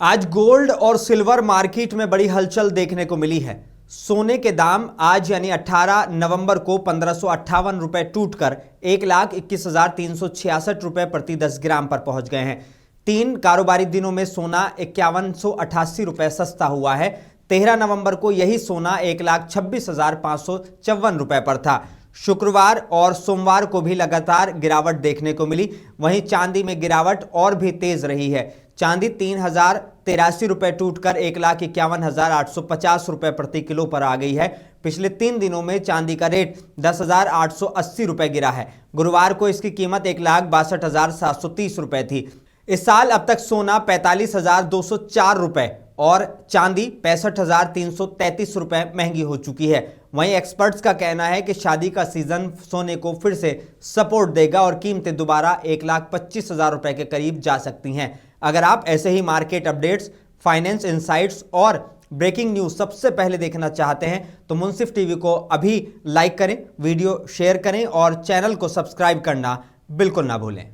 आज गोल्ड और silver market में बड़ी हलचल देखने को मिली है। सोने के दाम आज यानी 18 नवंबर को 1558 रुपए टूटकर 1,21,366 रुपए प्रति 10 ग्राम पर पहुंच गए हैं। 3 कारोबारी दिनों में सोना 5188 रुपए सस्ता हुआ है। 13 नवंबर को यही सोना 1,26,554 रुपए पर था। शुक्रवार और सोमवार को भी लगातार गिरावट देखने को मिली। वहीं चांदी में गिरावट और भी तेज रही है। चांदी 3,083 रुपए टूटकर 1,51,850 रुपए प्रति किलो पर आ गई है। पिछले 3 दिनों में चांदी का रेट 10,880 रुपए गिरा है। गुरुवार को इसकी कीमत 1,62,730 रुपए थी। इस साल अब तक सोना 45,204 रुपए और चांदी 65,333 रुपए महंगी हो चुकी है। वहीं एक्सपर्ट्स का कहना है कि शादी का सीजन सोने को फिर से सपोर्ट देगा और कीमतें दोबारा 1,25,000 रुपए के करीब जा सकती हैं। अगर आप ऐसे ही मार्केट अपडेट्स, फाइनेंस इनसाइट्स और ब्रेकिंग न्यूज सबसे पहले देखना चाहते हैं तो मुंसिफ टीवी को अभी लाइक करें, वीडियो शेयर करें और चैनल को सब्सक्राइब करना बिल्कुल ना भूलें।